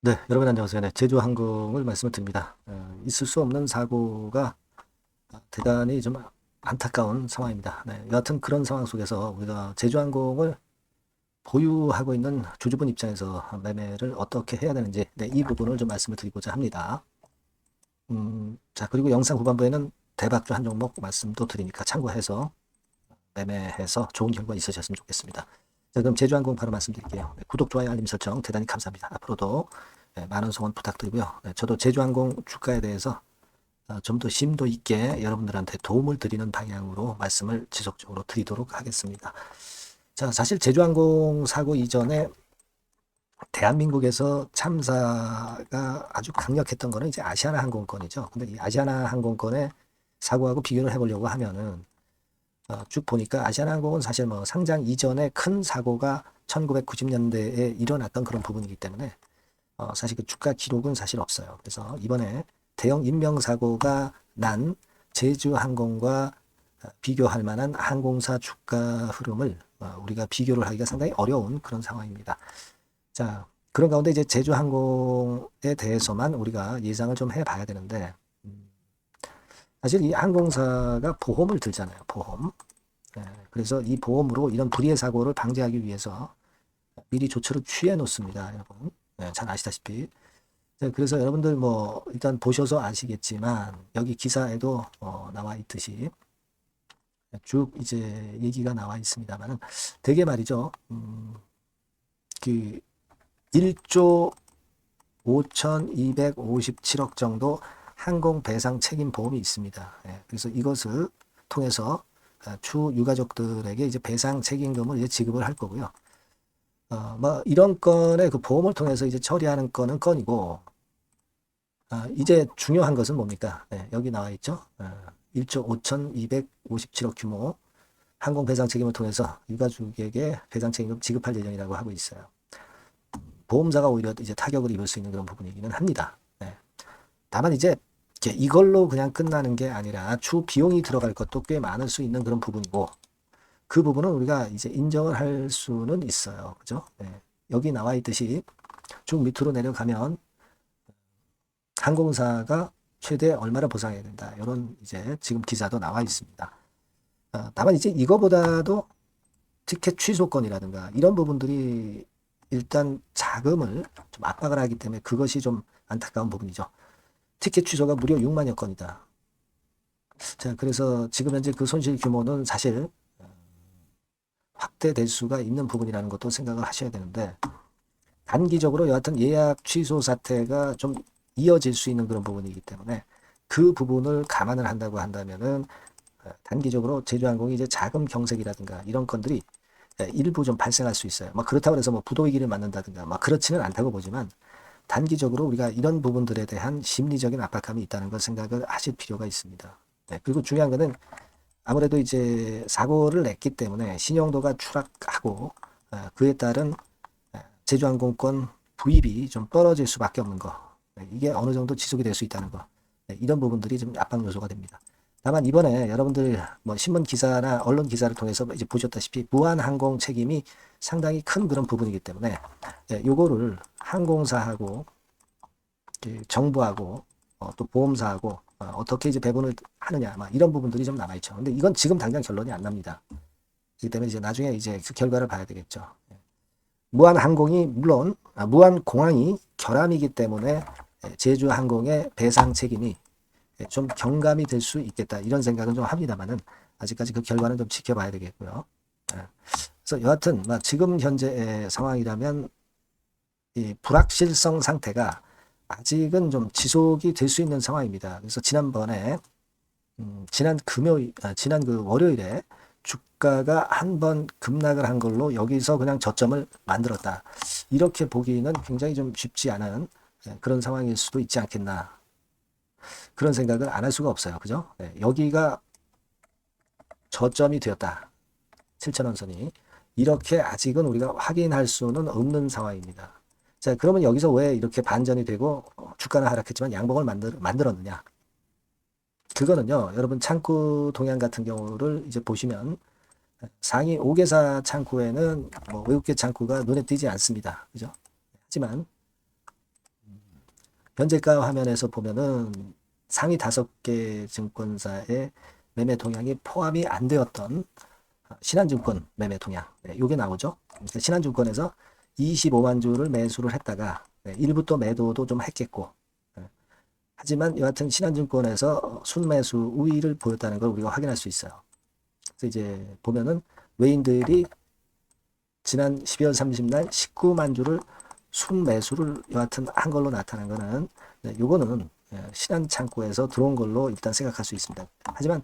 네, 여러분 안녕하세요. 네, 제주항공을 말씀을 드립니다. 있을 수 없는 사고가 대단히 좀 안타까운 상황입니다. 네, 여하튼 그런 상황 속에서 우리가 제주항공을 보유하고 있는 주주분 입장에서 매매를 어떻게 해야 되는지, 네, 이 부분을 좀 말씀을 드리고자 합니다. 자, 그리고 영상 후반부에는 대박주 한 종목 말씀도 드리니까 참고해서 매매해서 좋은 결과 있으셨으면 좋겠습니다. 자, 그럼 제주항공 바로 말씀드릴게요. 네, 구독, 좋아요, 알림 설정 대단히 감사합니다. 앞으로도 많은 성원 부탁드리고요. 저도 제주항공 주가에 대해서 좀 더 심도 있게 여러분들한테 도움을 드리는 방향으로 말씀을 지속적으로 드리도록 하겠습니다. 자, 사실 제주항공 사고 이전에 대한민국에서 참사가 아주 강력했던 거는 이제 아시아나 항공권이죠. 근데 이 아시아나 항공권의 사고하고 비교를 해보려고 하면은 쭉 보니까 아시아나항공은 사실 뭐 상장 이전에 큰 사고가 1990년대에 일어났던 그런 부분이기 때문에 사실 그 주가 기록은 사실 없어요. 그래서 이번에 대형 인명사고가 난 제주항공과 비교할 만한 항공사 주가 흐름을 우리가 비교를 하기가 상당히 어려운 그런 상황입니다. 자, 그런 가운데 이제 제주항공에 대해서만 우리가 예상을 좀 해봐야 되는데, 사실 이 항공사가 보험을 들잖아요. 보험. 그래서 이 보험으로 이런 불의의 사고를 방지하기 위해서 미리 조처를 취해 놓습니다, 여러분. 잘 아시다시피. 그래서 여러분들 뭐 일단 보셔서 아시겠지만 여기 기사에도 나와 있듯이 쭉 이제 얘기가 나와 있습니다만은 되게 말이죠. 그 1조 5,257억 정도 항공 배상 책임 보험이 있습니다. 그래서 이것을 통해서 추 유가족들에게 이제 배상 책임금을 이제 지급을 할 거고요. 뭐 이런 건의 그 보험을 통해서 이제 처리하는 건은 건이고, 이제 중요한 것은 뭡니까? 여기 나와 있죠. 1조 5,257억 규모 항공 배상 책임을 통해서 유가족에게 배상 책임을 지급할 예정이라고 하고 있어요. 보험사가 오히려 이제 타격을 입을 수 있는 그런 부분이기는 합니다. 다만 이제 이걸로 그냥 끝나는 게 아니라 추 비용이 들어갈 것도 꽤 많을 수 있는 그런 부분이고, 그 부분은 우리가 이제 인정을 할 수는 있어요. 그죠? 여기 나와 있듯이 쭉 밑으로 내려가면 항공사가 최대 얼마를 보상해야 된다. 이런 이제 지금 기사도 나와 있습니다. 다만 이제 이거보다도 티켓 취소권이라든가 이런 부분들이 일단 자금을 좀 압박을 하기 때문에 그것이 좀 안타까운 부분이죠. 티켓 취소가 무려 6만여 건이다. 자, 그래서 지금 현재 그 손실 규모는 사실 확대될 수가 있는 부분이라는 것도 생각을 하셔야 되는데, 단기적으로 여하튼 예약 취소 사태가 좀 이어질 수 있는 그런 부분이기 때문에 그 부분을 감안을 한다고 한다면은 단기적으로 제주항공이 이제 자금 경색이라든가 이런 건들이 일부 좀 발생할 수 있어요. 뭐 그렇다고 해서 뭐 부도위기를 맞는다든가 막 그렇지는 않다고 보지만 단기적으로 우리가 이런 부분들에 대한 심리적인 압박감이 있다는 걸 생각을 하실 필요가 있습니다. 그리고 중요한 거는 아무래도 이제 사고를 냈기 때문에 신용도가 추락하고 그에 따른 제주항공권 부입이 좀 떨어질 수밖에 없는 거. 이게 어느 정도 지속이 될 수 있다는 거. 이런 부분들이 좀 압박 요소가 됩니다. 다만 이번에 여러분들 뭐 신문 기사나 언론 기사를 통해서 이제 보셨다시피 무한항공 책임이 상당히 큰 그런 부분이기 때문에 요거를 항공사하고 정부하고 또 보험사하고 어떻게 이제 배분을 하느냐 막 이런 부분들이 좀 남아있죠. 근데 이건 지금 당장 결론이 안 납니다. 그렇기 때문에 이제 나중에 이제 그 결과를 봐야 되겠죠. 무한항공이 물론 무한공항이 결함이기 때문에 제주항공의 배상 책임이 좀 경감이 될 수 있겠다 이런 생각은 좀 합니다만은 아직까지 그 결과는 좀 지켜봐야 되겠고요. 그래서 여하튼 지금 현재의 상황이라면 이 불확실성 상태가 아직은 좀 지속이 될 수 있는 상황입니다. 그래서 지난번에 지난 그 월요일에 주가가 한 번 급락을 한 걸로 여기서 그냥 저점을 만들었다. 이렇게 보기는 굉장히 좀 쉽지 않은 그런 상황일 수도 있지 않겠나. 그런 생각을 안 할 수가 없어요. 그죠? 여기가 저점이 되었다. 7,000원 선이. 이렇게 아직은 우리가 확인할 수는 없는 상황입니다. 자, 그러면 여기서 왜 이렇게 반전이 되고 주가는 하락했지만 양봉을 만들었느냐? 그거는요, 여러분 창구 동향 같은 경우를 이제 보시면 상위 5개사 창구에는 뭐 외국계 창구가 눈에 띄지 않습니다. 그죠? 하지만 현재가 화면에서 보면은 상위 5개 증권사의 매매 동향이 포함이 안 되었던 신한증권 매매 동향. 네, 요게 나오죠. 그러니까 신한증권에서 25만 주를 매수를 했다가 일부 또 매도도 좀 했겠고, 하지만 여하튼 신한증권에서 순매수 우위를 보였다는 걸 우리가 확인할 수 있어요. 그래서 이제 보면은 외인들이 지난 12월 30날 19만 주를 순매수를 여하튼 한 걸로 나타난 거는, 요거는 신한창고에서 들어온 걸로 일단 생각할 수 있습니다. 하지만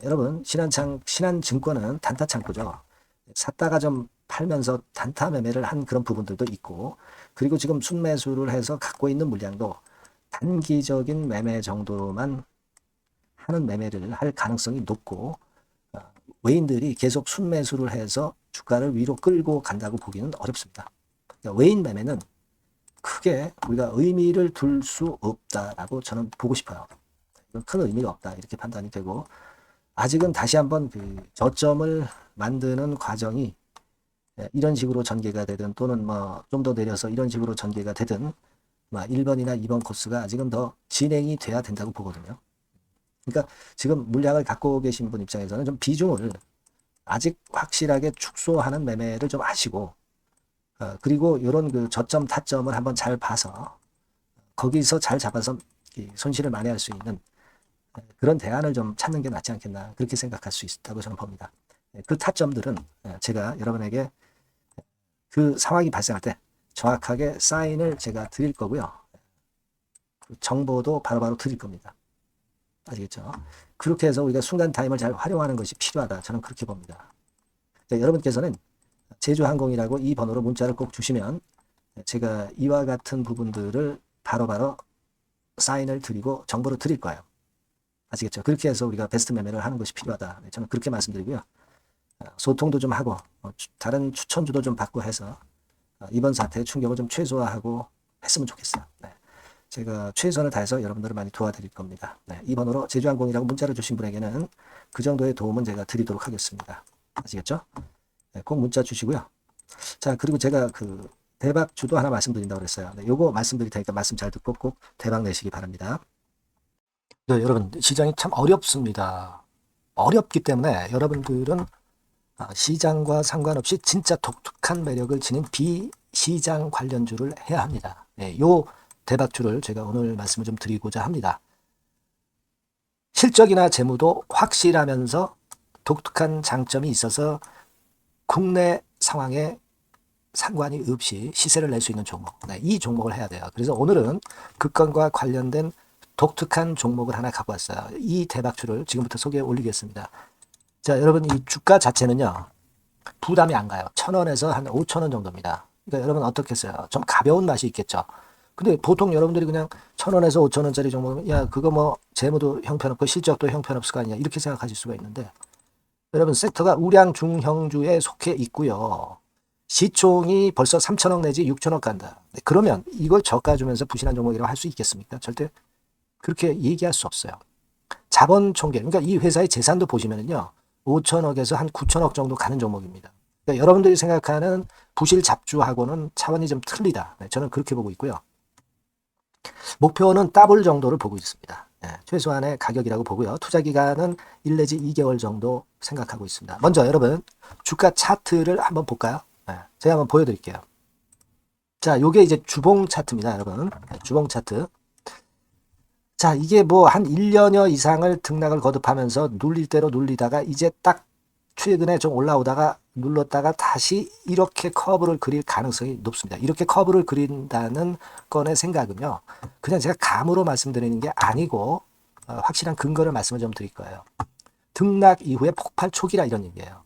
여러분, 신한증권은 단타 창고죠. 샀다가 좀 팔면서 단타 매매를 한 그런 부분들도 있고, 그리고 지금 순매수를 해서 갖고 있는 물량도 단기적인 매매 정도로만 하는 매매를 할 가능성이 높고, 외인들이 계속 순매수를 해서 주가를 위로 끌고 간다고 보기는 어렵습니다. 그러니까 외인 매매는 크게 우리가 의미를 둘 수 없다라고 저는 보고 싶어요. 큰 의미가 없다 이렇게 판단이 되고, 아직은 다시 한번 그 저점을 만드는 과정이 이런 식으로 전개가 되든 또는 뭐 좀 더 내려서 이런 식으로 전개가 되든 1번이나 2번 코스가 아직은 더 진행이 돼야 된다고 보거든요. 그러니까 지금 물량을 갖고 계신 분 입장에서는 좀 비중을 아직 확실하게 축소하는 매매를 좀 하시고, 그리고 이런 그 저점 타점을 한번 잘 봐서 거기서 잘 잡아서 손실을 만회할 수 있는 그런 대안을 좀 찾는 게 낫지 않겠나 그렇게 생각할 수 있다고 저는 봅니다. 그 타점들은 제가 여러분에게 그 상황이 발생할 때 정확하게 사인을 제가 드릴 거고요. 그 정보도 바로바로 드릴 겁니다. 아시겠죠? 그렇게 해서 우리가 순간 타임을 잘 활용하는 것이 필요하다. 저는 그렇게 봅니다. 여러분께서는 제주항공이라고 이 번호로 문자를 꼭 주시면 제가 이와 같은 부분들을 바로바로 사인을 드리고 정보를 드릴 거예요. 아시겠죠? 그렇게 해서 우리가 베스트 매매를 하는 것이 필요하다. 저는 그렇게 말씀드리고요. 소통도 좀 하고 다른 추천주도 좀 받고 해서 이번 사태의 충격을 좀 최소화하고 했으면 좋겠어요. 제가 최선을 다해서 여러분들을 많이 도와드릴 겁니다. 이 번호로 제주항공이라고 문자를 주신 분에게는 그 정도의 도움은 제가 드리도록 하겠습니다. 아시겠죠? 꼭 문자 주시고요. 자, 그리고 제가 그 대박주도 하나 말씀드린다고 그랬어요. 요거 말씀드릴 테니까 말씀 잘 듣고 꼭 대박 내시기 바랍니다. 여러분, 시장이 참 어렵습니다. 어렵기 때문에 여러분들은 시장과 상관없이 진짜 독특한 매력을 지닌 비시장 관련주를 해야 합니다. 요 대박주를 제가 오늘 말씀을 좀 드리고자 합니다. 실적이나 재무도 확실하면서 독특한 장점이 있어서 국내 상황에 상관이 없이 시세를 낼 수 있는 종목, 이 종목을 해야 돼요. 그래서 오늘은 그 건과 관련된 독특한 종목을 하나 갖고 왔어요. 이 대박주를 지금부터 소개해 올리겠습니다. 자, 여러분, 이 주가 자체는요 부담이 안 가요. 1,000원에서 한 5,000원 정도입니다. 그러니까 여러분 어떻겠어요? 좀 가벼운 맛이 있겠죠. 근데 보통 여러분들이 그냥 1,000원에서 5,000원짜리 종목은 야 그거 뭐 재무도 형편없고 실적도 형편없을 거 아니냐 이렇게 생각하실 수가 있는데, 여러분 섹터가 우량 중형주에 속해 있고요. 시총이 벌써 3,000억 내지 6,000억 간다. 그러면 이걸 저가 주면서 부실한 종목이라고 할 수 있겠습니까? 절대 그렇게 얘기할 수 없어요. 자본 총계, 그러니까 이 회사의 재산도 보시면은요 5,000억에서 한 9,000억 정도 가는 종목입니다. 그러니까 여러분들이 생각하는 부실 잡주하고는 차원이 좀 틀리다. 저는 그렇게 보고 있고요. 목표는 더블 정도를 보고 있습니다. 최소한의 가격이라고 보고요. 투자 기간은 1 내지 2개월 정도 생각하고 있습니다. 먼저 여러분 주가 차트를 한번 볼까요? 제가 한번 보여드릴게요. 자, 요게 이제 주봉 차트입니다, 여러분. 주봉 차트. 자, 이게 뭐 한 1년여 이상을 등락을 거듭하면서 눌릴 대로 눌리다가 이제 딱 최근에 좀 올라오다가 눌렀다가 다시 이렇게 커브를 그릴 가능성이 높습니다. 이렇게 커브를 그린다는 건의 생각은요, 그냥 제가 감으로 말씀드리는 게 아니고 확실한 근거를 말씀을 좀 드릴 거예요. 등락 이후에 폭발 초기라 이런 얘기예요.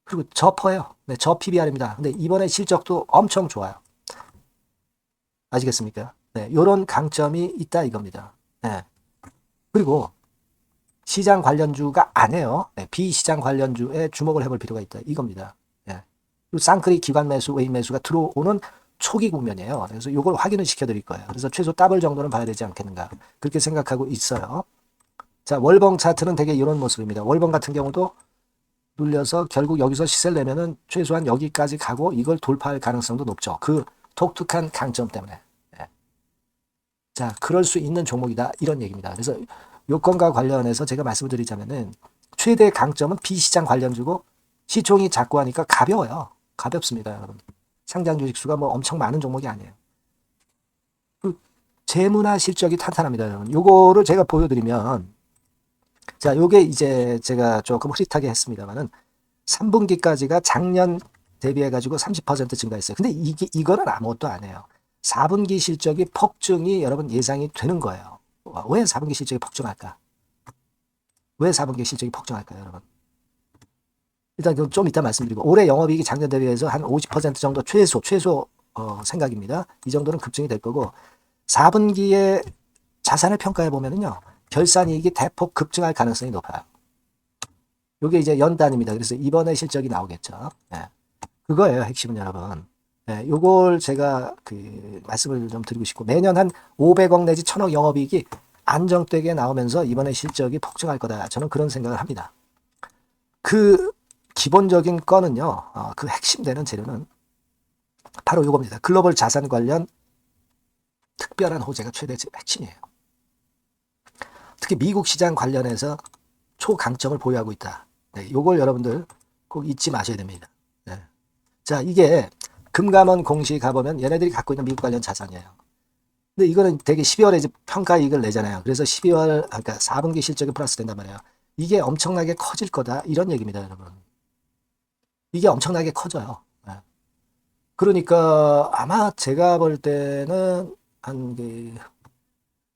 그리고 저퍼예요. 저 PBR입니다. 근데 이번에 실적도 엄청 좋아요. 아시겠습니까? 요런 강점이 있다 이겁니다. 그리고 시장 관련주가 아니에요. 비시장 관련주에 주목을 해볼 필요가 있다 이겁니다. 그리고 쌍끌이 기관 매수, 외인 매수가 들어오는 초기 국면이에요. 그래서 이걸 확인을 시켜드릴 거예요. 그래서 최소 더블 정도는 봐야 되지 않겠는가 그렇게 생각하고 있어요. 자, 월봉 차트는 되게 이런 모습입니다. 월봉 같은 경우도 눌려서 결국 여기서 시세를 내면은 최소한 여기까지 가고 이걸 돌파할 가능성도 높죠. 그 독특한 강점 때문에. 자, 그럴 수 있는 종목이다. 이런 얘기입니다. 그래서 요건과 관련해서 제가 말씀을 드리자면은 최대 강점은 비시장 관련주고 시총이 작고 하니까 가벼워요. 가볍습니다, 여러분. 상장 주식 수가 뭐 엄청 많은 종목이 아니에요. 재무나 실적이 탄탄합니다, 여러분. 요거를 제가 보여드리면, 자, 요게 이제 제가 조금 흐릿하게 했습니다만은 3분기까지가 작년 대비해가지고 30% 증가했어요. 근데 이거는 아무것도 안 해요. 4분기 실적이 폭증이 여러분 예상이 되는 거예요. 왜 4분기 실적이 폭증할까? 왜 4분기 실적이 폭증할까요, 여러분? 일단 좀 이따 말씀드리고, 올해 영업이익이 작년 대비해서 한 50% 정도 최소 생각입니다. 이 정도는 급증이 될 거고, 4분기에 자산을 평가해 보면은요, 결산이익이 대폭 급증할 가능성이 높아요. 이게 이제 연단입니다. 그래서 이번에 실적이 나오겠죠. 네. 그거예요, 핵심은 여러분. 네, 요걸 제가 말씀을 좀 드리고 싶고, 매년 한 500억 내지 1000억 영업이익이 안정되게 나오면서 이번에 실적이 폭증할 거다. 저는 그런 생각을 합니다. 그 기본적인 건은요, 그 핵심 되는 재료는 바로 요겁니다. 글로벌 자산 관련 특별한 호재가 최대 핵심이에요. 특히 미국 시장 관련해서 초강점을 보유하고 있다. 네, 요걸 여러분들 꼭 잊지 마셔야 됩니다. 네. 자, 이게 금감원 공시 가보면 얘네들이 갖고 있는 미국 관련 자산이에요. 근데 이거는 되게 12월에 이제 평가이익을 내잖아요. 그래서 12월, 그러니까 4분기 실적이 플러스 된단 말이에요. 이게 엄청나게 커질 거다. 이런 얘기입니다, 여러분. 이게 엄청나게 커져요. 네. 그러니까 아마 제가 볼 때는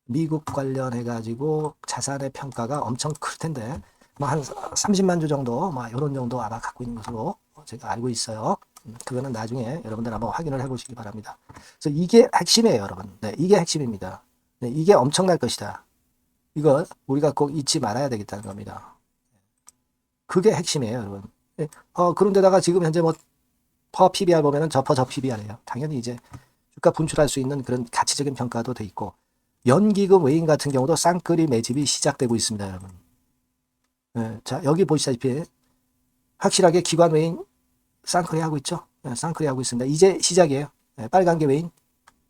미국 관련해가지고 자산의 평가가 엄청 클 텐데, 뭐 한 30만 주 정도, 뭐 이런 정도 아마 갖고 있는 것으로 제가 알고 있어요. 그거는 나중에 여러분들 한번 확인을 해보시기 바랍니다. 그래서 이게 핵심이에요, 여러분. 네, 이게 핵심입니다. 네, 이게 엄청날 것이다. 이거 우리가 꼭 잊지 말아야 되겠다는 겁니다. 그게 핵심이에요, 여러분. 네, 그런데다가 지금 현재 뭐 퍼 PBR 보면은 저 PBR이에요. 당연히 이제 주가 분출할 수 있는 그런 가치적인 평가도 돼 있고, 연기금 외인 같은 경우도 쌍끌이 매집이 시작되고 있습니다, 여러분. 네, 자, 여기 보시다시피 확실하게 기관 외인 쌍끌이 하고 있죠. 네, 쌍끌이 하고 있습니다. 이제 시작이에요. 네, 빨간 게 외인,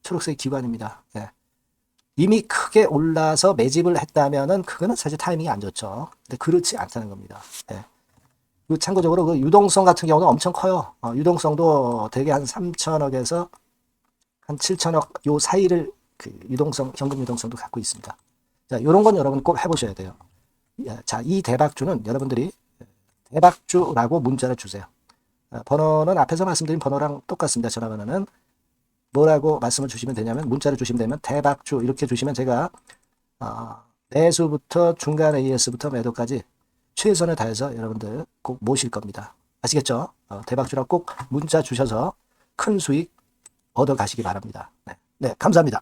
초록색 기관입니다. 네. 이미 크게 올라서 매집을 했다면은 그거는 사실 타이밍이 안 좋죠. 근데 그렇지 않다는 겁니다. 네. 그리고 참고적으로 그 유동성 같은 경우는 엄청 커요. 유동성도 대개 한 3천억에서 한 7천억 요 사이를 유동성, 현금 유동성도 갖고 있습니다. 자, 요런 건 여러분 꼭 해보셔야 돼요. 자, 이 대박주는 여러분들이 대박주라고 문자를 주세요. 번호는 앞에서 말씀드린 번호랑 똑같습니다. 전화번호는 뭐라고 말씀을 주시면 되냐면, 문자를 주시면 되면 대박주 이렇게 주시면 제가 매수부터 중간 AS부터 매도까지 최선을 다해서 여러분들 꼭 모실 겁니다. 아시겠죠? 대박주라고 꼭 문자 주셔서 큰 수익 얻어 가시기 바랍니다. 네, 감사합니다.